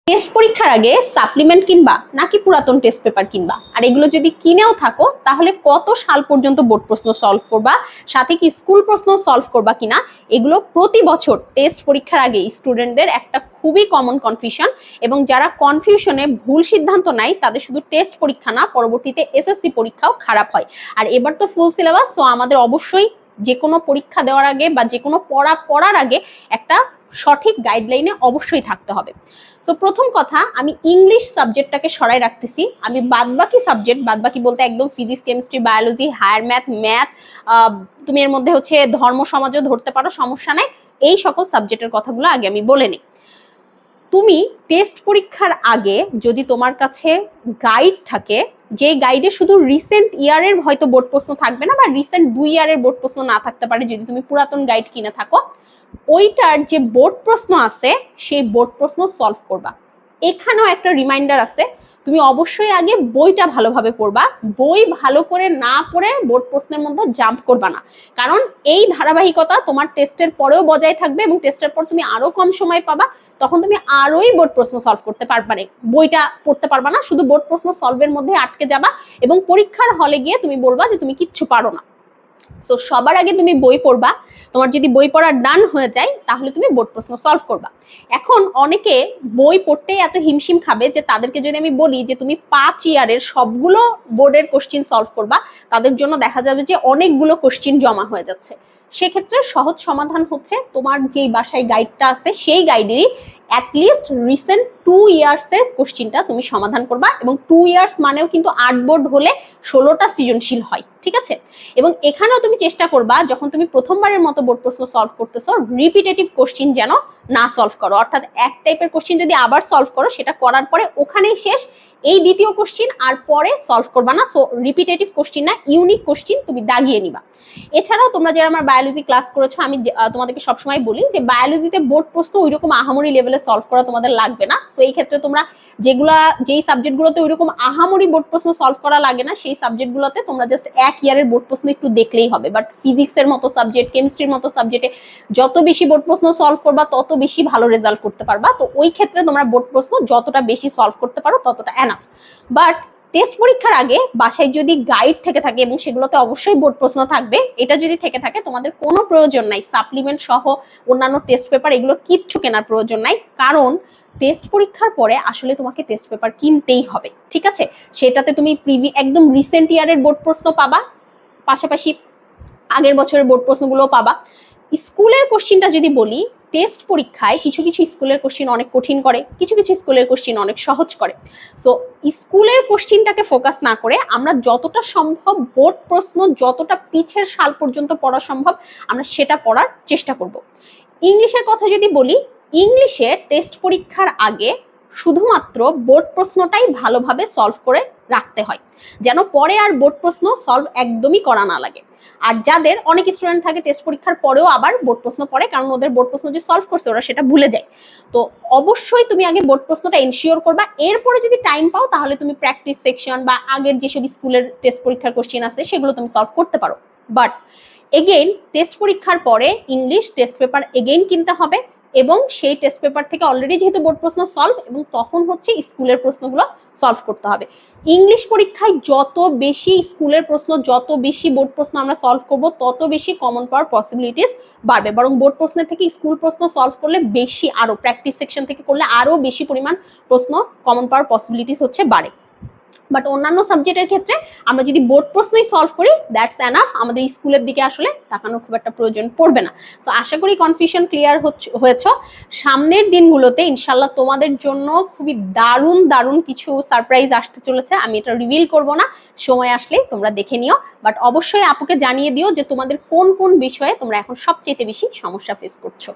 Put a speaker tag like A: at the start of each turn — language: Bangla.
A: টেস্ট পরীক্ষার আগে সাপ্লিমেন্ট কিনবা নাকি পুরাতন টেস্ট পেপার কিনবা, আর এগুলো যদি কিনেও থাকো তাহলে কত সাল পর্যন্ত বোর্ড প্রশ্ন সলভ করবা, সাথে কি স্কুল প্রশ্ন সলভ করবা কিনা, এগুলো প্রতি বছর টেস্ট পরীক্ষার আগে স্টুডেন্টদের একটা খুবই কমন কনফিউশন। এবং যারা কনফিউশনে ভুল সিদ্ধান্ত নেয় তাদের শুধু টেস্ট পরীক্ষা না, পরবর্তীতে এসএসসি পরীক্ষাও খারাপ হয়। আর এবার তো ফুল সিলেবাস, সো আমাদের অবশ্যই যে কোনো পরীক্ষা দেওয়ার আগে বা যে কোনো পড়ার আগে একটা সঠিক গাইডলাইনে অবশ্যই থাকতে হবে। সো প্রথম কথা, আমি ইংলিশ সাবজেক্টটাকে সরাই রাখতেছি। আমি বাদবাকি সাবজেক্ট, বাদবাকি বলতে একদম physics, chemistry, biology, higher math, তুমি এর মধ্যে হচ্ছে ধর্ম সমাজও ধরতে পারো, সমস্যা নাই। এই সকল সাবজেক্টের কথাগুলো আগে আমি বলে নিই। তুমি টেস্ট পরীক্ষার আগে যদি তোমার কাছে গাইড থাকে, যে গাইডে শুধু রিসেন্ট ইয়ারের হয়তো বোর্ড প্রশ্ন থাকবে না, বা রিসেন্ট 2 ইয়ারের বোর্ড প্রশ্ন না থাকতে পারে, যদি তুমি পুরাতন গাইড কিনে থাকো, ওইটার যে বোর্ড প্রশ্ন আছে সেই বোর্ড প্রশ্ন সলভ করবা। এখানেও একটা রিমাইন্ডার আছে, তুমি অবশ্যই আগে বইটা ভালোভাবে পড়বা। বই ভালো করে না পড়ে বোর্ড প্রশ্নের মধ্যে জাম্প করবা না, কারণ এই ধারাবাহিকতা তোমার টেস্টের পরেও বজায় থাকবে এবং টেস্টের পর তুমি আরো কম সময় পাবা, তখন তুমি আরোই বোর্ড প্রশ্ন সলভ করতে পারবা না, বইটা পড়তে পারবা না, শুধু বোর্ড প্রশ্ন সলভের মধ্যে আটকে যাবা এবং পরীক্ষার হলে গিয়ে তুমি বলবা যে তুমি কিচ্ছু পারো না। সো সবার আগে তুমি বই পড়বা। তোমার যদি বই পড়া ডান হয়ে যায় তাহলে তুমি বোর্ড প্রশ্ন সলভ করবা। এখন অনেকে বই পড়তে এত হিমশিম খাবে যে তাদেরকে যদি আমি বলি যে তুমি 5 ইয়ারের সবগুলো বোর্ডের কোশ্চিন সলভ করবা, তাদের জন্য দেখা যাবে যে অনেকগুলো কোশ্চিন জমা হয়ে যাচ্ছে। সেক্ষেত্রে সহজ সমাধান হচ্ছে, তোমার যেই বাসায় গাইডটা আছে সেই গাইডেরই অ্যাটলিস্ট রিসেন্ট 2 ইয়ার্সের কোশ্চিনটা তুমি সমাধান করবা। এবং 2 ইয়ার্স মানেও কিন্তু 8 বোর্ড হলে 16টা সৃজনশীল হয়, ঠিক আছে? এবং এখানেও তুমি চেষ্টা করবা যখন তুমি প্রথমবারের মতো বোর্ড প্রশ্ন সলভ করতেছো, রিপিটেটিভ কোশ্চিন যেন না সলভ করো, অর্থাৎ এক টাইপের কোশ্চিন যদি আবার সলভ করো সেটা করার পরে ওখানেই শেষ, এই দ্বিতীয় কোশ্চিন আর পরে সলভ করবা না। সো রিপিটেটিভ কোশ্চিন না, ইউনিক কোশ্চিন তুমি দাগিয়ে নিবা। এছাড়াও তোমরা যারা আমার বায়োলজি ক্লাস করেছো, আমি তোমাদেরকে সবসময় বলি যে বায়োলজিতে বোর্ড প্রশ্ন ওইরকম আহামরি লেভেলে সলভ করা তোমাদের লাগবে না। সো এই ক্ষেত্রে তোমরা যেই সাবজেক্টগুলোতে ওইরকম আহামরি বোর্ড প্রশ্ন সলভ করা লাগে না, সেই সাবজেক্টগুলোতে তোমরা জাস্ট 1 ইয়ারের বোর্ড প্রশ্ন একটু দেখলেই হবে। বাট ফিজিক্সের মতো সাবজেক্ট, কেমিস্ট্রির মতো সাবজেক্টে যত বেশি বোর্ড প্রশ্ন সলভ করবা তত বেশি ভালো রেজাল্ট করতে পারবা। তো ওই ক্ষেত্রে তোমরা বোর্ড প্রশ্ন যতটা বেশি সলভ করতে পারো ততটা এনাফ। বাট টেস্ট পরীক্ষার আগে বাসায় যদি গাইড থেকে থাকে, এবং সেগুলোতে অবশ্যই বোর্ড প্রশ্ন থাকবে, এটা যদি থেকে থাকে তোমাদের কোনো প্রয়োজন নাই সাপ্লিমেন্ট সহ অন্যান্য টেস্ট পেপার এগুলো কিচ্ছু কেনার প্রয়োজন নাই, কারণ টেস্ট পরীক্ষার পরে আসলে তোমাকে টেস্ট পেপার কিনতেই হবে, ঠিক আছে? সেটাতে তুমি একদম রিসেন্ট ইয়ারের বোর্ড প্রশ্ন পাবা, পাশাপাশি আগের বছরের বোর্ড প্রশ্নগুলো পাবা। স্কুলের কোশ্চিনটা যদি বলি, টেস্ট পরীক্ষায় কিছু কিছু স্কুলের কোশ্চিন অনেক কঠিন করে, কিছু কিছু স্কুলের কোশ্চিন অনেক সহজ করে। সো স্কুলের কোশ্চিনটাকে ফোকাস না করে আমরা যতটা সম্ভব বোর্ড প্রশ্ন যতটা পিছের সাল পর্যন্ত পড়া সম্ভব আমরা সেটা পড়ার চেষ্টা করব। ইংলিশের কথা যদি বলি, ইংলিশে টেস্ট পরীক্ষার আগে শুধুমাত্র বোর্ড প্রশ্নটাই ভালোভাবে সলভ করে রাখতে হয়, যেন পরে আর বোর্ড প্রশ্ন সলভ একদমই করা না লাগে। আর যাদের অনেক স্টুডেন্ট থাকে টেস্ট পরীক্ষার পরেও আবার বোর্ড প্রশ্ন পড়ে, কারণ ওদের বোর্ড প্রশ্ন যে সলভ করছে ওরা সেটা ভুলে যায়। তো অবশ্যই তুমি আগে বোর্ড প্রশ্নটা এনশিওর করবা, এরপরে যদি টাইম পাও তাহলে তুমি প্র্যাকটিস সেকশন বা আগের যেসব স্কুলের টেস্ট পরীক্ষার কোশ্চেন আছে সেগুলো তুমি সলভ করতে পারো। বাট এগেইন টেস্ট পরীক্ষার পরে ইংলিশ টেস্ট পেপার এগেইন কিনতে হবে, এবং সেই টেস্ট পেপার থেকে অলরেডি যেহেতু বোর্ড প্রশ্ন সলভ, এবং তখন হচ্ছে স্কুলের প্রশ্নগুলো সলভ করতে হবে। ইংলিশ পরীক্ষায় যত বেশি স্কুলের প্রশ্ন, যত বেশি বোর্ড প্রশ্ন আমরা সলভ করব, তত বেশি কমন পাওয়ার পসিবিলিটিস বাড়বে। বরং বোর্ড প্রশ্নের থেকে স্কুল প্রশ্ন সলভ করলে বেশি, আরো প্র্যাকটিস সেকশন থেকে করলে আরো বেশি পরিমাণ প্রশ্ন কমন পাওয়ার পসিবিলিটিস হচ্ছে বাড়ে। বাট অন্যান্য সাবজেক্টের ক্ষেত্রে আমরা যদি বোর্ড প্রশ্নই সলভ করি দ্যাটস এনাফ, আমাদের স্কুলের দিকে আসলে তাকানোর খুব একটা প্রয়োজন পড়বে না। সো আশা করি কনফিউশন ক্লিয়ার হয়েছে। সামনের দিনগুলোতে ইনশাল্লাহ তোমাদের জন্য খুবই দারুণ দারুণ কিছু সারপ্রাইজ আসতে চলেছে, আমি এটা রিভিল করব না, সময় আসলে তোমরা দেখে নিও। বাট অবশ্যই আপুকে জানিয়ে দিও যে তোমাদের কোন কোন বিষয়ে তোমরা এখন সবচেয়ে বেশি সমস্যা ফেস করছো।